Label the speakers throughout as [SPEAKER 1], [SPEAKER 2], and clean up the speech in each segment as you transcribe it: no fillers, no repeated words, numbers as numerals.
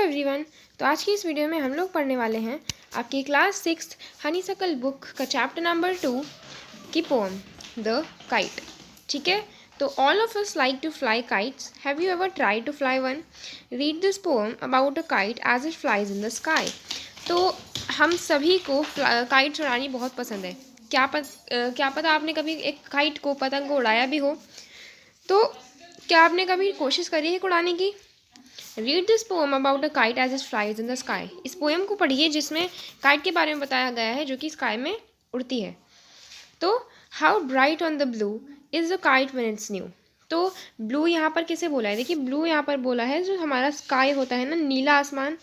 [SPEAKER 1] Everyone. तो आज की इस वीडियो में हम लोग पढ़ने वाले हैं आपकी क्लास 6 हनीसकल बुक का चैप्टर नंबर 2 की पोम द काइट। ठीक है, तो all of us like to fly kites. Have you ever try to fly one? Read this poem about a kite as it flies in the sky. तो हम सभी को kite उड़ानी बहुत पसंद है। क्या पता आपने कभी एक काइट को, पतंग को उड़ाया भी हो। तो क्या आपने कभी कोशिश करी है उड़ाने की? Read this poem about a kite as it flies in the sky. इस पोएम को पढ़िए जिसमें काइट के बारे में बताया गया है जो कि स्काई में उड़ती है। तो how bright on the blue is the kite when it's new. तो ब्लू यहाँ पर किसे बोला है? देखिए, ब्लू यहाँ पर बोला है जो हमारा स्काई होता है ना, नीला आसमान।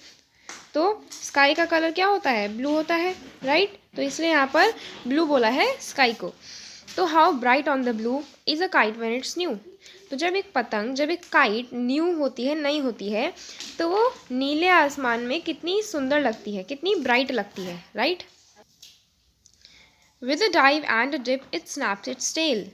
[SPEAKER 1] तो स्काई का कलर क्या होता है? ब्लू होता है, राइट। तो इसलिए यहाँ पर ब्लू बोला है स्काई को। तो how bright on the blue is a kite when it's new. तो जब एक काइट न्यू होती है, नई होती है, तो वो नीले आसमान में कितनी सुंदर लगती है, कितनी ब्राइट लगती है, right. With a dive and a dip it snaps its tail.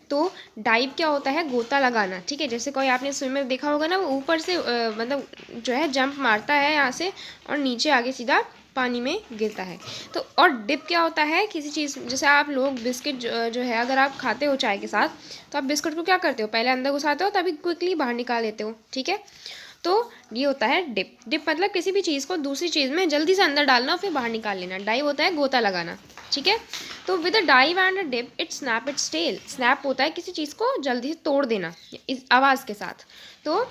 [SPEAKER 1] तो डाइव क्या होता है? गोता लगाना। ठीक है, जैसे कोई आपने स्विमर देखा होगा ना, वो ऊपर से मतलब जो है जंप मारता है यहाँ से और नीचे आगे सीधा पानी में गिरता है। तो और डिप क्या होता है? किसी चीज़, जैसे आप लोग बिस्किट जो है अगर आप खाते हो चाय के साथ, तो आप बिस्कुट को क्या करते हो? पहले अंदर घुसाते हो तभी क्विकली बाहर निकाल लेते हो। ठीक है, तो ये होता है डिप। डिप मतलब किसी भी चीज़ को दूसरी चीज़ में जल्दी से अंदर डालना और फिर बाहर निकाल लेना। डाइव होता है गोता लगाना। ठीक है, तो with a dive and a dip it snap its tail. Snap होता है किसी चीज़ को जल्दी से तोड़ देना इस आवाज़ के साथ। तो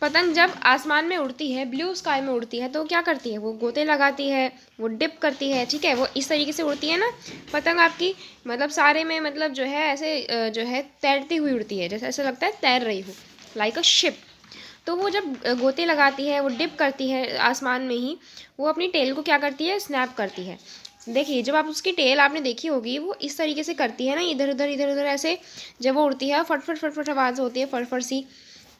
[SPEAKER 1] पतंग जब आसमान में उड़ती है, ब्लू स्काई में उड़ती है, तो क्या करती है? वो गोते लगाती है, वो डिप करती है। ठीक है, वो इस तरीके से उड़ती है ना पतंग आपकी, मतलब सारे में, मतलब जो है ऐसे जो है तैरती हुई उड़ती है, जैसे ऐसा लगता है तैर रही हो, लाइक अ शिप। तो वो जब गोते लगाती है, वो डिप करती है आसमान में ही, वो अपनी टेल को क्या करती है? स्नैप करती है। देखिए, जब आप उसकी टेल आपने देखी होगी, वो इस तरीके से करती है ना, इधर उधर ऐसे जब वो उड़ती है, फट फट फट फट आवाज़ होती है, फट फट सी।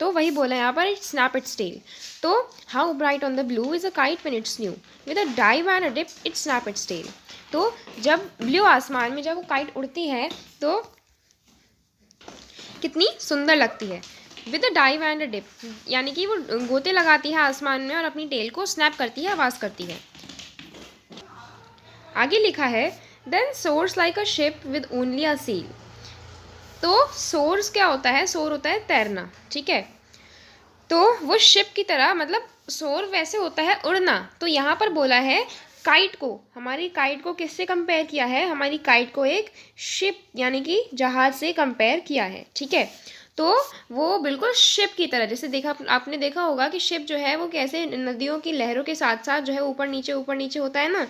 [SPEAKER 1] तो वही बोला है यहाँ पर, इट स्नैप इट्स टेल। तो how bright on the blue is a kite when it's new, with a dive and a dip it snap its tail. तो जब ब्लू आसमान में जब वो काइट उड़ती है तो कितनी सुंदर लगती है। With a dive and a dip, यानी कि वो गोते लगाती है आसमान में और अपनी टेल को स्नैप करती है, आवाज़ करती है। आगे लिखा है, then soars like a ship with only a sail. तो सोर्स क्या होता है? सोर होता है तैरना। ठीक है, तो वो शिप की तरह, मतलब सोर वैसे होता है उड़ना। तो यहाँ पर बोला है काइट को, हमारी काइट को किससे कंपेयर किया है? हमारी काइट को एक शिप यानी कि जहाज से कंपेयर किया है। ठीक है, तो वो बिल्कुल शिप की तरह, जैसे आपने देखा होगा कि शिप जो है वो कैसे नदियों की लहरों के साथ साथ जो है ऊपर नीचे होता है ना,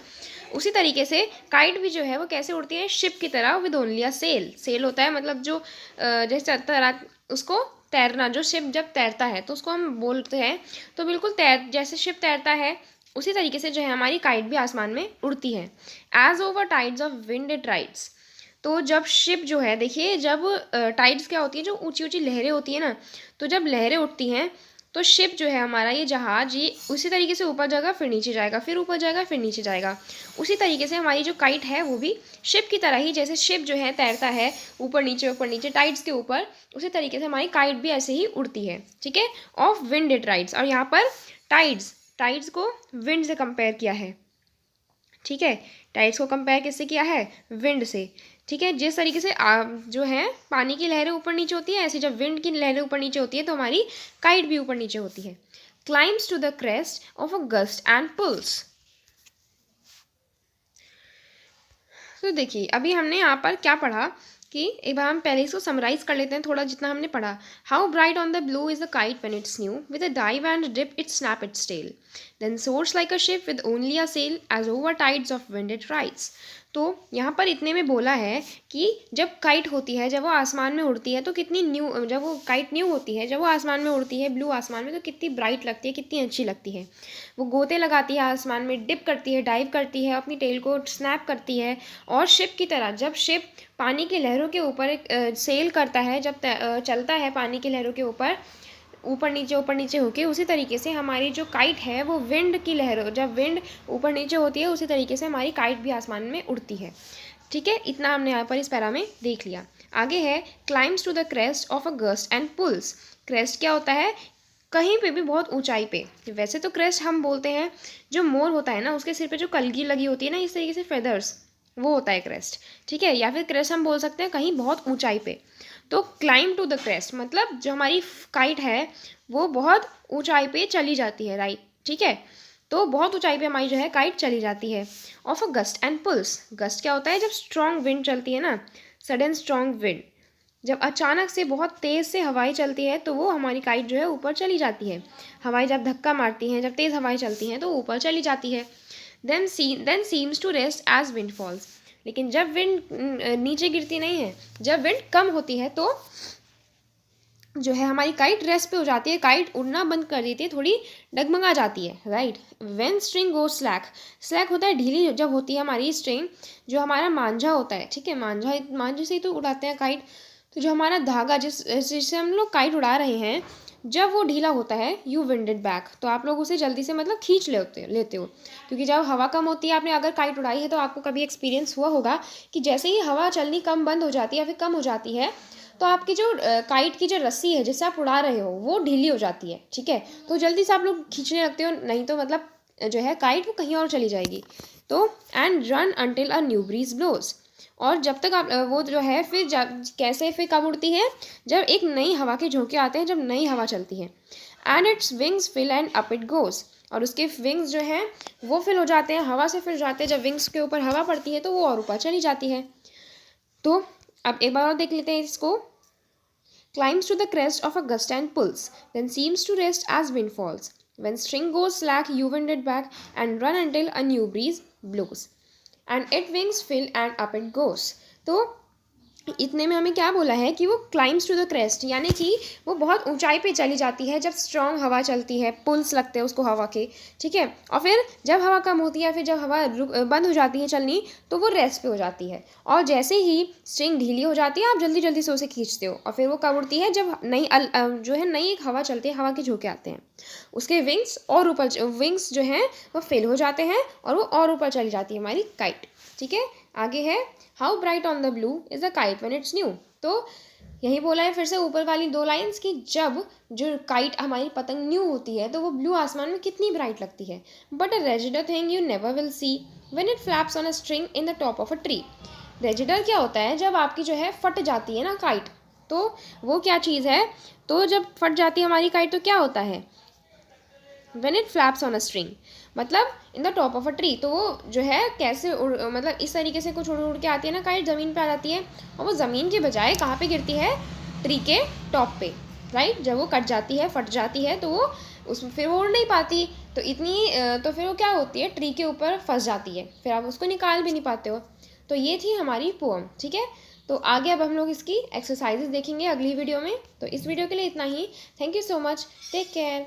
[SPEAKER 1] उसी तरीके से काइट भी जो है वो कैसे उड़ती है? शिप की तरह, with only a sail. Sail होता है मतलब जो जैसे तरह उसको तैरना, जो शिप जब तैरता है तो उसको हम बोलते हैं। तो बिल्कुल जैसे शिप तैरता है उसी तरीके से जो है हमारी काइट भी आसमान में उड़ती है। As over tides of wind it rides. तो जब शिप जो है, देखिए जब टाइड्स क्या होती है? जो ऊंची ऊंची लहरें होती है ना, तो जब लहरें उठती हैं तो शिप जो है हमारा, ये जहाज, ये उसी तरीके से ऊपर जाएगा, फिर नीचे जाएगा, फिर ऊपर जाएगा, फिर नीचे जाएगा। उसी तरीके से हमारी जो काइट है वो भी शिप की तरह ही, जैसे शिप जो है तैरता है ऊपर नीचे टाइड्स के ऊपर, उसी तरीके से हमारी काइट भी ऐसे ही उड़ती है। ठीक है, ऑफ विंड इट राइड्स। और यहाँ पर टाइड्स को विंड से कंपेयर किया है। ठीक है, टाइड्स को कंपेयर किससे किया है? विंड से। ठीक है, जिस तरीके से जो है पानी की लहरें ऊपर नीचे होती है, ऐसे जब विंड की लहरें ऊपर नीचे होती है तो हमारी काइट भी ऊपर नीचे होती है। Climbs to the crest of a gust and pulls. तो देखिए, अभी हमने यहाँ पर क्या पढ़ा कि एक बार हम पहले इसको समराइज कर लेते हैं थोड़ा, जितना हमने पढ़ा। How bright on the blue is the kite when it's new, with a dive and dip it snap its tail, then soars like a ship with only a sail, as over tides of wind it rides. तो यहाँ पर इतने में बोला है कि जब kite होती है, जब वो आसमान में उड़ती है तो कितनी न्यू, जब वो काइट न्यू होती है, जब वो आसमान में उड़ती है ब्लू आसमान में, तो कितनी ब्राइट लगती है, कितनी अच्छी लगती है। वो गोते लगाती है आसमान में, डिप करती है, डाइव करती है, अपनी टेल को स्नैप करती है। और शिप की तरह, जब शिप पानी की लहरों के ऊपर एक सेल करता है, जब चलता है पानी की लहरों के ऊपर नीचे होके, उसी तरीके से हमारी जो काइट है वो विंड की लहरों, जब विंड ऊपर नीचे होती है उसी तरीके से हमारी काइट भी आसमान में उड़ती है। ठीक है, इतना हमने यहाँ पर इस पैरा में देख लिया। आगे है climbs to the crest of a gust and pulls. Crest क्या होता है? कहीं पे भी बहुत ऊंचाई पे। वैसे तो क्रेस्ट हम बोलते हैं, जो मोर होता है ना उसके सिर पे जो कलगी लगी होती है ना इस तरीके से फेदर्स, वो होता है क्रेस्ट, ठीक है। या फिर क्रेस्ट हम बोल सकते हैं कहीं बहुत ऊंचाई पे। तो क्लाइंब टू द क्रेस्ट मतलब जो हमारी काइट है वो बहुत ऊंचाई पे चली जाती है, राइट, ठीक है। तो बहुत ऊंचाई पे हमारी जो है काइट चली जाती है। Of a gust and pulls, gust क्या होता है, जब स्ट्रॉन्ग विंड चलती है ना, सडन स्ट्रॉन्ग विंड, जब अचानक से बहुत तेज़ से हवाएं चलती है तो वो हमारी काइट जो है ऊपर चली जाती है। हवाएं जब धक्का मारती हैं, जब तेज़ हवाएं चलती हैं तो ऊपर चली जाती है। Then seems to rest as wind falls, लेकिन जब विंड नीचे गिरती नहीं है, जब विंड कम होती है तो जो है हमारी काइट रेस्ट पे हो जाती है, काइट उड़ना बंद कर देती है, थोड़ी डगमगा जाती है, right. When string go slack, slack होता है ढीली जब होती है हमारी स्ट्रिंग, जो हमारा मांझा होता है, ठीक है, मांझे से ही तो उड़ाते हैं काइट। तो जो हमारा धागा जिससे हम लोग काइट उड़ा रहे हैं, जब वो ढीला होता है यू विंडेड बैक, तो आप लोग उसे जल्दी से मतलब खींच लेते हो, क्योंकि जब हवा कम होती है, आपने अगर काइट उड़ाई है तो आपको कभी एक्सपीरियंस हुआ होगा कि जैसे ही हवा चलनी कम बंद हो जाती है या फिर कम हो जाती है, तो आपकी जो काइट की जो रस्सी है जिससे आप उड़ा रहे हो वो ढीली हो जाती है, ठीक है। तो जल्दी से आप लोग खींचने लगते हो, नहीं तो मतलब जो है काइट वो कहीं और चली जाएगी। तो and run until a new breeze blows, और जब तक आप वो जो है फिर जब कैसे फिर कब उड़ती है, जब एक नई हवा के झोंके आते हैं, जब नई हवा चलती है। And its wings fill and up it goes, और उसके विंग्स जो हैं वो फिल हो जाते हैं, हवा से फिल जाते हैं, जब विंग्स के ऊपर हवा पड़ती है तो वो और ऊपर चली जाती है। तो अब एक बार और देख लेते हैं इसको। Climbs to the crest of a gust and pulls, then seems to rest as wind falls. When string goes slack, you wind it back and run until a new breeze blows. And it wings fill and up it goes. तो इतने में हमें क्या बोला है कि वो climbs to the crest, यानी कि वो बहुत ऊंचाई पे चली जाती है जब स्ट्रॉन्ग हवा चलती है, पुल्स लगते हैं उसको हवा के, ठीक है। और फिर जब हवा कम होती है, फिर जब हवा बंद हो जाती है चलनी, तो वो रेस्ट पे हो जाती है। और जैसे ही स्ट्रिंग ढीली हो जाती है आप जल्दी जल्दी से उसे खींचते हो, और फिर वो कब उड़ती है, जब नई जो है नई एक हवा चलती है, हवा के झोंके आते हैं, उसके विंग्स और ऊपर, विंग्स जो हैं वो फिल हो जाते हैं और वो और ऊपर चली जाती है हमारी काइट, ठीक है। आगे है how bright on the blue is a kite when it's new. तो यही बोला है फिर से ऊपर वाली दो लाइंस की, जब जो काइट हमारी पतंग न्यू होती है तो वो ब्लू आसमान में कितनी ब्राइट लगती है। But a resider thing you never will see when it flaps on a string in the top of a tree. Resider क्या होता है, जब आपकी जो है फट जाती है ना काइट, तो वो क्या चीज़ है, तो जब फट जाती है हमारी काइट तो क्या होता है, when it flaps on a string, मतलब in the top of a tree, तो वो जो है कैसे मतलब इस तरीके से कुछ उड़ उड़ के आती है ना काइट, ज़मीन पे आ जाती है, और वो ज़मीन के बजाय कहाँ पे गिरती है, ट्री के टॉप पे, राइट। जब वो कट जाती है, फट जाती है, तो वो उस फिर वो उड़ नहीं पाती, तो तो फिर वो क्या होती है, ट्री के ऊपर फंस जाती है, फिर आप उसको निकाल भी नहीं पाते हो। तो ये थी हमारी पोअम, ठीक है। तो आगे अब हम लोग इसकी एक्सरसाइजेज देखेंगे अगली वीडियो में। तो इस वीडियो के लिए इतना ही। Thank you so much, take care.